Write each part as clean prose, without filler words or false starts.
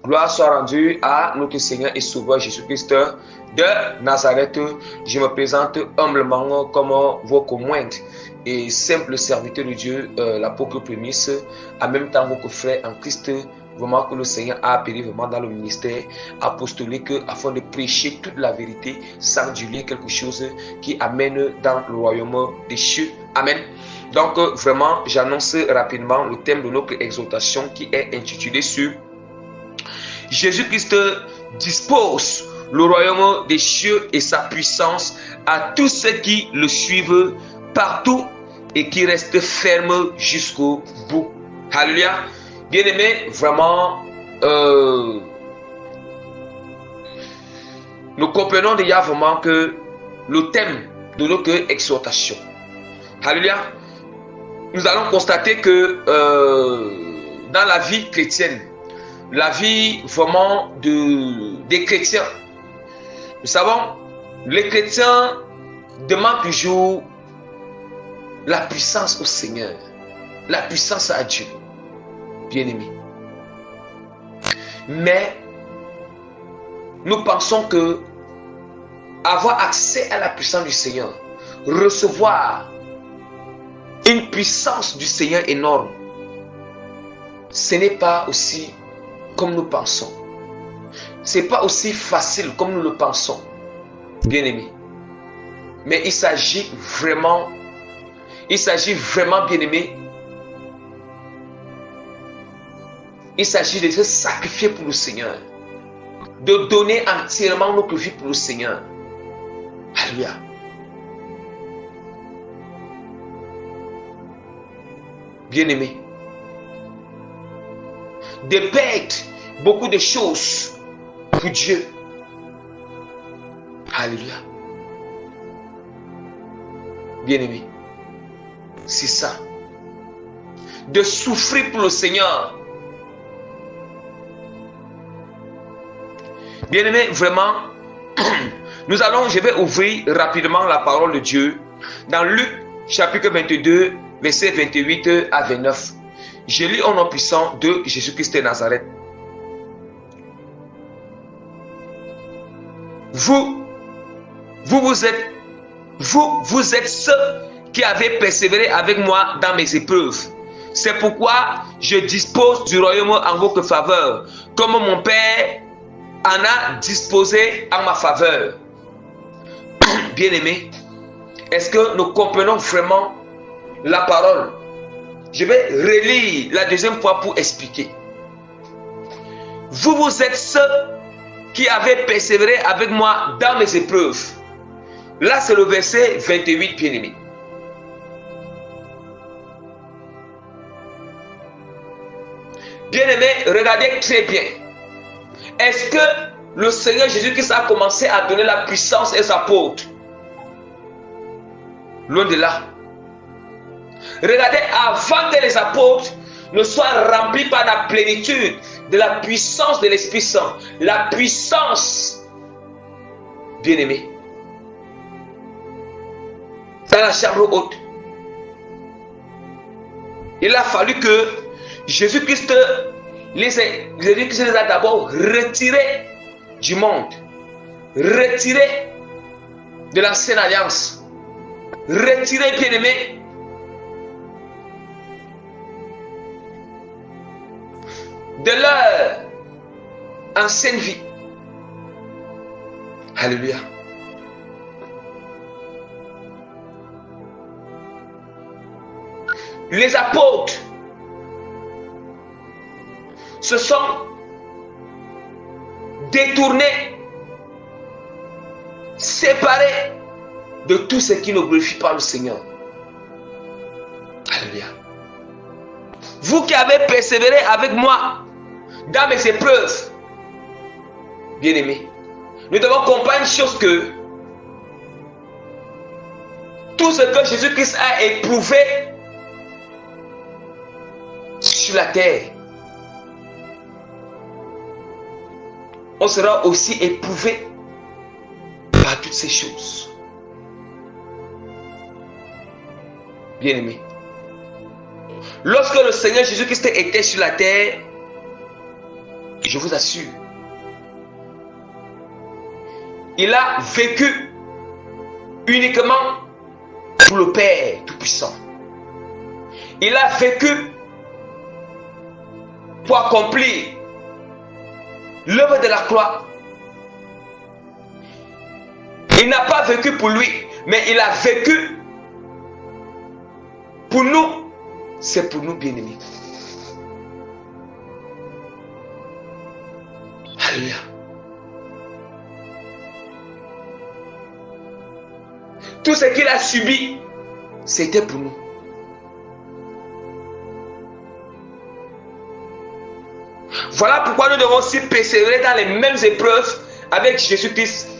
Gloire soit rendue à notre Seigneur et Sauveur Jésus-Christ de Nazareth. Je me présente humblement comme votre moindre et simple serviteur de Dieu, l'apôtre Prémisse, en même temps votre frère en Christ, vraiment que le Seigneur a appelé vraiment dans le ministère apostolique afin de prêcher toute la vérité sans diluer quelque chose qui amène dans le royaume des cieux. Amen. Donc vraiment, j'annonce rapidement le thème de notre exhortation qui est intitulé sur Jésus-Christ dispose le royaume des cieux et sa puissance à tous ceux qui le suivent partout et qui restent fermes jusqu'au bout. Alléluia. Bien-aimés, vraiment, nous comprenons déjà vraiment que le thème de notre exhortation. Alléluia. Nous allons constater que dans la vie chrétienne, la vie vraiment des chrétiens, nous savons, les chrétiens demandent toujours la puissance au Seigneur, la puissance à Dieu, bien-aimés. Mais nous pensons que avoir accès à la puissance du Seigneur, recevoir une puissance du Seigneur énorme, ce n'est pas aussi comme nous pensons. Ce n'est pas aussi facile comme nous le pensons, bien-aimés. Mais il s'agit vraiment, bien-aimés, il s'agit de se sacrifier pour le Seigneur, de donner entièrement notre vie pour le Seigneur. Alléluia. Bien-aimés, de perdre beaucoup de choses pour Dieu. Alléluia. Bien-aimés, c'est ça. De souffrir pour le Seigneur. Bien-aimés, vraiment, je vais ouvrir rapidement la parole de Dieu dans Luc chapitre 22, versets 28 à 29. Je lis au nom puissant de Jésus-Christ de Nazareth. Vous êtes ceux qui avez persévéré avec moi dans mes épreuves. C'est pourquoi je dispose du royaume en votre faveur, comme mon Père en a disposé en ma faveur. Bien-aimés, est-ce que nous comprenons vraiment la parole? Je vais relire la deuxième fois pour expliquer. Vous êtes ceux qui avez persévéré avec moi dans mes épreuves. Là, c'est le verset 28, bien-aimé. Bien-aimé, regardez très bien. Est-ce que le Seigneur Jésus-Christ a commencé à donner la puissance à ses apôtres? Loin de là. Regardez, avant que les apôtres ne soient remplis par la plénitude de la puissance de l'Esprit Saint, la puissance, bien-aimé, dans la chambre haute, il a fallu que Jésus-Christ les a d'abord retirés du monde, retirés de l'ancienne alliance, retirés, bien-aimés, de leur ancienne vie. Alléluia. Les apôtres se sont détournés, séparés de tout ce qui ne glorifie pas le Seigneur. Alléluia. Vous qui avez persévéré avec moi dans mes épreuves, bien-aimés, nous devons comprendre une chose, que tout ce que Jésus-Christ a éprouvé sur la terre, on sera aussi éprouvé par toutes ces choses. Bien-aimés, lorsque le Seigneur Jésus-Christ était sur la terre, je vous assure, il a vécu uniquement pour le Père Tout-Puissant. Il a vécu pour accomplir l'œuvre de la croix. Il n'a pas vécu pour lui, mais il a vécu pour nous. C'est pour nous, bien-aimés. Alléluia. Tout ce qu'il a subi, c'était pour nous. Voilà pourquoi nous devons aussi persévérer dans les mêmes épreuves avec Jésus-Christ.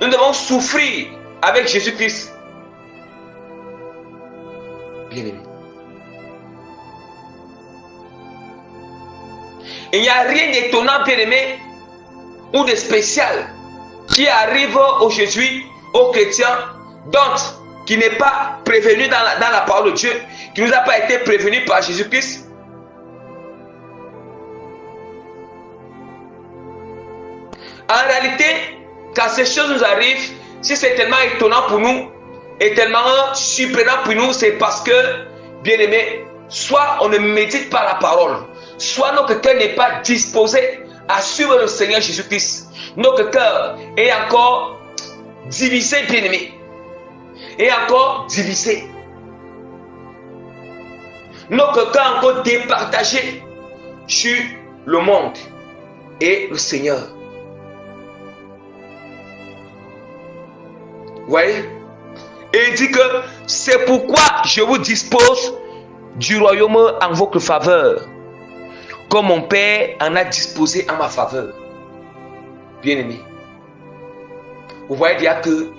Nous devons souffrir avec Jésus-Christ. Bien-aimé. Il n'y a rien d'étonnant, bien-aimé, ou de spécial qui arrive aujourd'hui aux chrétiens, d'autres qui n'est pas prévenu dans la parole de Dieu, qui nous a pas été prévenu par Jésus-Christ. En réalité, quand ces choses nous arrivent, si c'est tellement étonnant pour nous et tellement surprenant pour nous, c'est parce que, bien aimé, soit on ne médite pas la parole, soit notre cœur n'est pas disposé à suivre le Seigneur Jésus-Christ. Notre cœur est encore divisé, bien aimé, est encore divisé. Notre cœur est encore départagé sur le monde et le Seigneur. Vous voyez? Et il dit que c'est pourquoi je vous dispose du royaume en votre faveur, comme mon Père en a disposé en ma faveur. Bien-aimé, vous voyez bien que,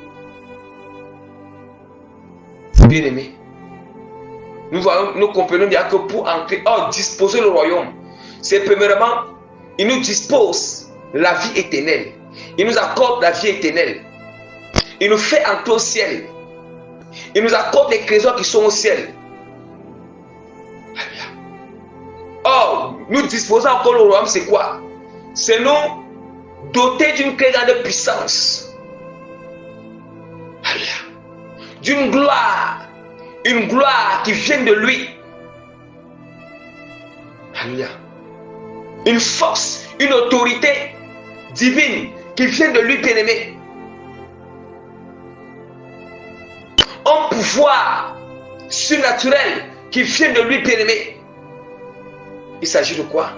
bien-aimé, nous comprenons bien que pour entrer, disposer le royaume, c'est premièrement, il nous dispose la vie éternelle. Il nous accorde la vie éternelle. Il nous fait entrer au ciel. Il nous accorde les trésors qui sont au ciel. Or, nous disposons encore le royaume, c'est quoi? C'est nous doter d'une très grande puissance. D'une gloire. Une gloire qui vient de lui. Alléluia. Une force, une autorité divine qui vient de lui, bien-aimé. Un pouvoir surnaturel qui vient de lui, bien-aimé. Il s'agit de quoi?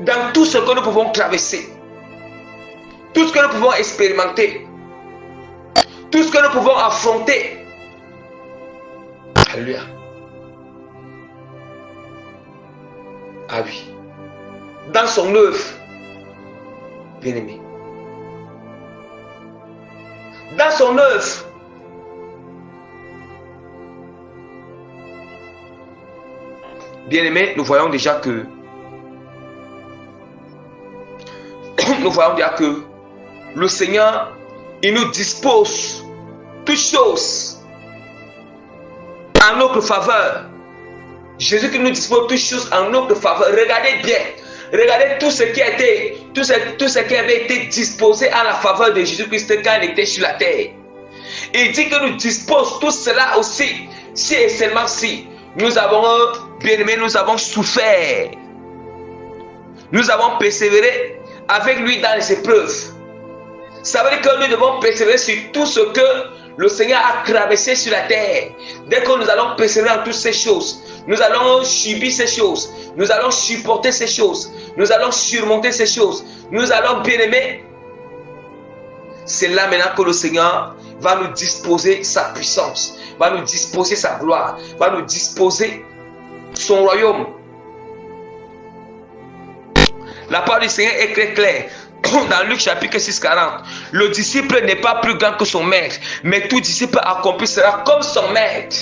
Dans tout ce que nous pouvons traverser, tout ce que nous pouvons expérimenter, tout ce que nous pouvons affronter. Alléluia. Ah oui. Dans son œuvre, bien-aimé. Dans son œuvre, bien-aimé, nous voyons déjà que le Seigneur, il nous dispose toutes choses en notre faveur. Jésus qui nous dispose toutes choses en notre faveur. Regardez bien. Regardez tout ce qui avait été disposé en la faveur de Jésus-Christ quand il était sur la terre. Il dit que nous dispose tout cela aussi, si et seulement si nous avons, bien aimé, nous avons souffert. Nous avons persévéré avec lui dans les épreuves. Ça veut dire que nous devons persévérer sur tout ce que le Seigneur a traversé sur la terre. Dès que nous allons persévérer en toutes ces choses, nous allons subir ces choses, nous allons supporter ces choses, nous allons surmonter ces choses, nous allons bien aimer. C'est là maintenant que le Seigneur va nous disposer sa puissance, va nous disposer sa gloire, va nous disposer son royaume. La parole du Seigneur est très claire. Dans Luc chapitre 6, 40, le disciple n'est pas plus grand que son maître, mais tout disciple accompli sera comme son maître.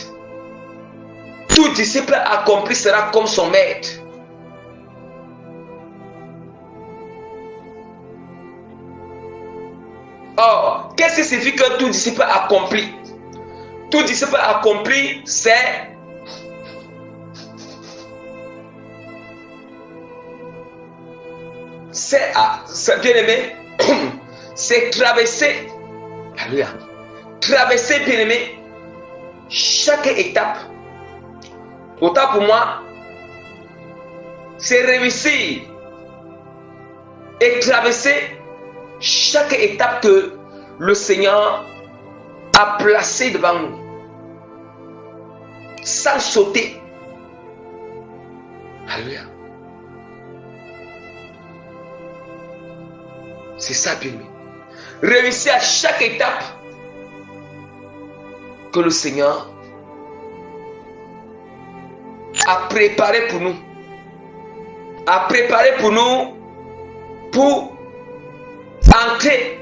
Tout disciple accompli sera comme son maître. Or, qu'est-ce que signifie que tout disciple accompli? Tout disciple accompli, c'est C'est bien aimé, c'est traverser, alléluia, traverser bien aimé, chaque étape. Autant pour moi, c'est réussir et traverser chaque étape que le Seigneur a placée devant nous, sans sauter. Alléluia. C'est ça, bien aimé. Réussir à chaque étape que le Seigneur a préparé pour nous. A préparé pour nous pour entrer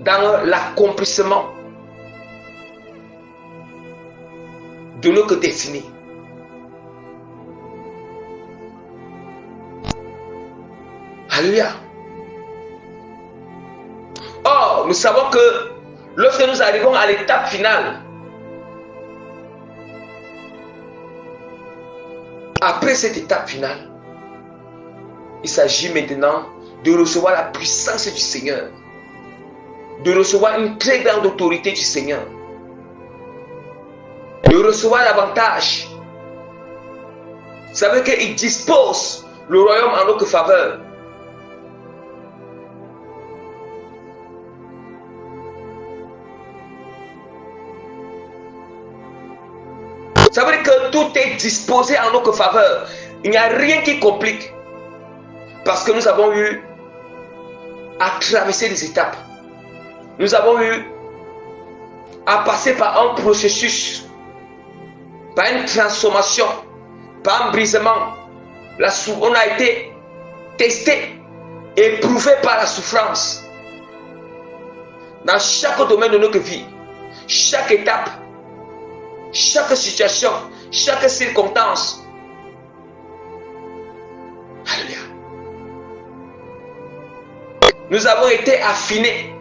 dans l'accomplissement de notre destinée. Alléluia. Or, nous savons que lorsque nous arrivons à l'étape finale, après cette étape finale, il s'agit maintenant de recevoir la puissance du Seigneur, de recevoir une très grande autorité du Seigneur, de recevoir l'avantage. Vous savez qu'il dispose le royaume en notre faveur. Ça veut dire que tout est disposé en notre faveur. Il n'y a rien qui complique. Parce que nous avons eu à traverser des étapes. Nous avons eu à passer par un processus, par une transformation, par un brisement. On a été testé, éprouvé par la souffrance. Dans chaque domaine de notre vie, chaque étape, chaque situation, chaque circonstance. Alléluia. Nous avons été affinés.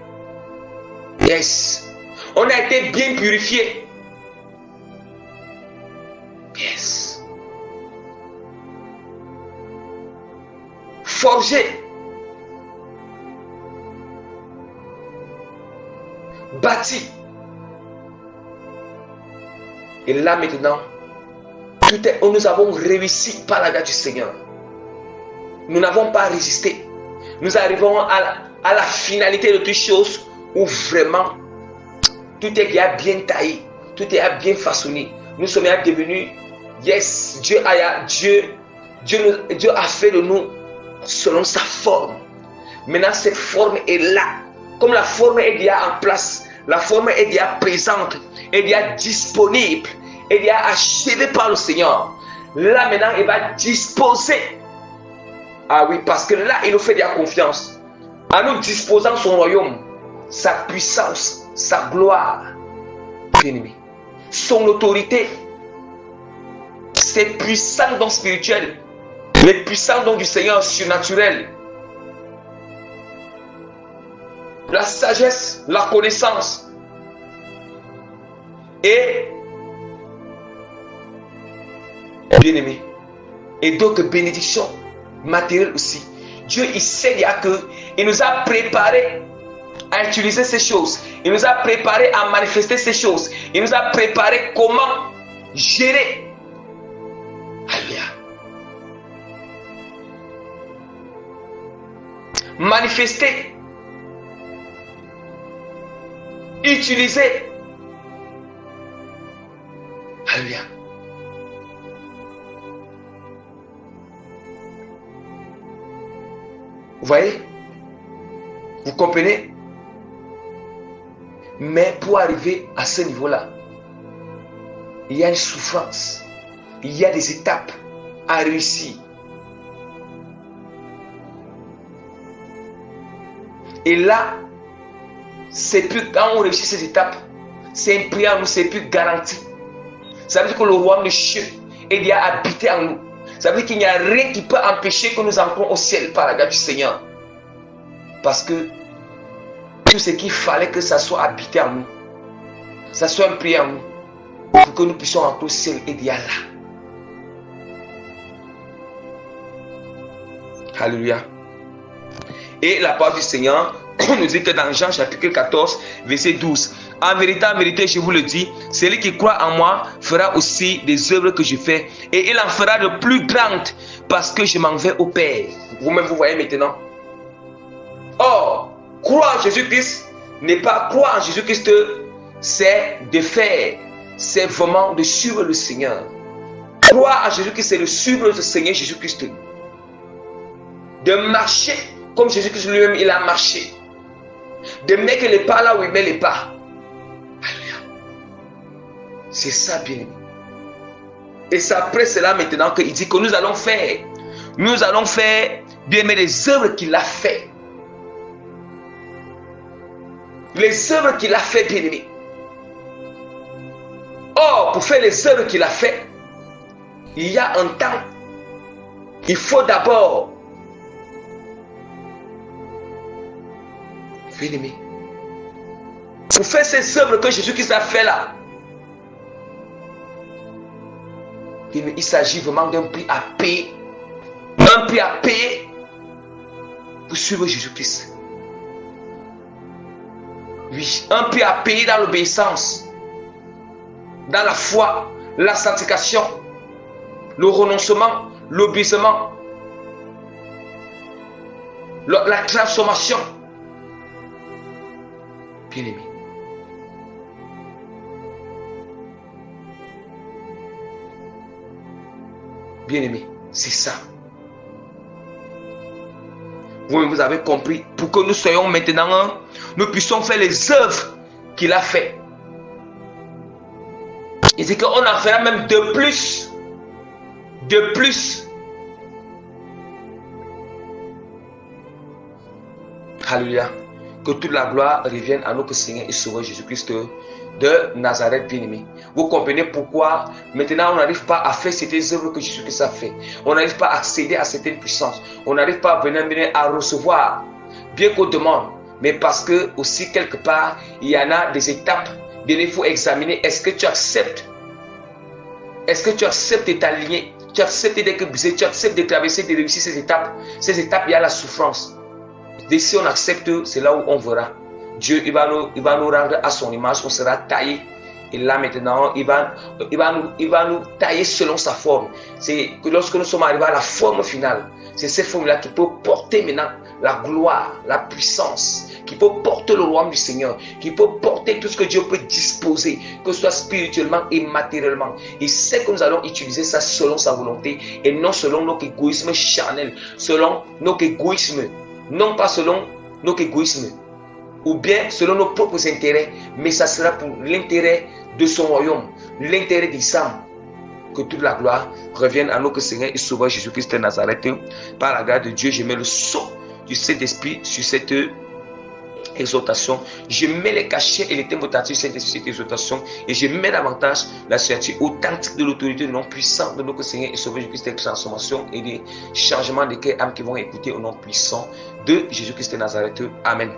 Yes. On a été bien purifiés. Yes. Forgés. Bâtis. Et là maintenant, nous avons réussi par la grâce du Seigneur. Nous n'avons pas résisté. Nous arrivons à la finalité de toutes choses où vraiment tout est bien taillé, tout est bien façonné. Nous sommes devenus, yes, Dieu a fait de nous selon sa forme. Maintenant, cette forme est là. Comme la forme est déjà en place, la forme est déjà présente, est déjà disponible, est déjà achevée par le Seigneur. Là maintenant, il va disposer. Ah oui, parce que là, il nous fait déjà confiance. En nous disposant son royaume, sa puissance, sa gloire, bien-aimé, son autorité, ses puissants dons spirituels, les puissants dons du Seigneur surnaturel, la sagesse, la connaissance et bien-aimé, et d'autres bénédictions matérielles aussi. Dieu, il sait déjà qu'il nous a préparé à utiliser ces choses. Il nous a préparé à manifester ces choses. Il nous a préparé comment gérer. Alléluia. Manifester. Utiliser. Alléluia. Vous voyez? Vous comprenez? Mais pour arriver à ce niveau-là, il y a une souffrance, il y a des étapes à réussir. Et là, c'est plus, quand on réussit ces étapes, c'est imprimé en nous, c'est plus garanti. Ça veut dire que le royaume de Dieu est déjà habité en nous. Ça veut dire qu'il n'y a rien qui peut empêcher que nous entrons au ciel par la grâce du Seigneur. Parce que tout ce qu'il fallait que ça soit habité en nous, ça soit imprimé en nous, pour que nous puissions entrer au ciel et déjà là. Alléluia. Et la parole du Seigneur nous dit que dans Jean chapitre 14, verset 12, en vérité, je vous le dis, celui qui croit en moi fera aussi des œuvres que je fais, et il en fera de plus grandes, parce que je m'en vais au Père. Vous-même, vous voyez maintenant. Or, croire en Jésus-Christ n'est pas croire en Jésus-Christ, c'est de faire, c'est vraiment de suivre le Seigneur. Croire en Jésus-Christ, c'est de suivre le Seigneur Jésus-Christ. De marcher comme Jésus-Christ lui-même, il a marché. De mettre les pas là où il met les pas. Alléluia. C'est ça, bien aimé. Et c'est après cela maintenant qu'il dit que nous allons faire, bien aimé, les œuvres qu'il a fait. Les œuvres qu'il a fait, bien aimé. Or, pour faire les œuvres qu'il a fait, il y a un temps. Il faut d'abord, bien aimé, pour faire ces œuvres que Jésus-Christ a fait là, il s'agit vraiment d'un prix à payer. Un prix à payer pour suivre Jésus-Christ. Oui, un prix à payer dans l'obéissance, dans la foi, la sanctification, le renoncement, l'obéissement, la transformation. Bien aimé. Bien aimé, c'est ça. Vous avez compris. Pour que nous soyons maintenant, nous puissions faire les œuvres qu'il a fait. Il dit qu'on en fera même de plus. De plus. Alléluia. Que toute la gloire revienne à notre Seigneur et Sauveur Jésus-Christ de Nazareth, bien-aimé. Vous comprenez pourquoi maintenant on n'arrive pas à faire certaines œuvres que Jésus-Christ a fait. On n'arrive pas à accéder à certaines puissances. On n'arrive pas à venir à recevoir, bien qu'on demande. Mais parce que aussi quelque part, il y en a des étapes. Bien, il faut examiner. Est-ce que tu acceptes? Est-ce que tu acceptes de t'aligner? Tu acceptes d'être brisé? Tu acceptes de traverser, de réussir ces étapes? Ces étapes, il y a la souffrance. Dès si on accepte, c'est là où on verra. Dieu, il va nous rendre à son image, on sera taillé. Et là maintenant, il va nous tailler selon sa forme. C'est que lorsque nous sommes arrivés à la forme finale, c'est cette forme-là qui peut porter maintenant la gloire, la puissance, qui peut porter le royaume du Seigneur, qui peut porter tout ce que Dieu peut disposer, que ce soit spirituellement et matériellement. Il sait que nous allons utiliser ça selon sa volonté et non selon notre égoïsme charnel, selon notre égoïsme, non pas selon notre égoïsme, ou bien selon nos propres intérêts, mais ça sera pour l'intérêt de son royaume, l'intérêt des âmes. Que toute la gloire revienne à notre Seigneur et Sauveur Jésus-Christ de Nazareth. Par la grâce de Dieu, je mets le sceau du Saint-Esprit sur cette exhortation. Je mets les cachets et les témoignages sur cette exhortation et je mets davantage la signature authentique de l'autorité non puissante de notre Seigneur et Sauveur Jésus-Christ, des transformations et des changements de cœur âme qui vont écouter au nom puissant de Jésus-Christ de Nazareth. Amen.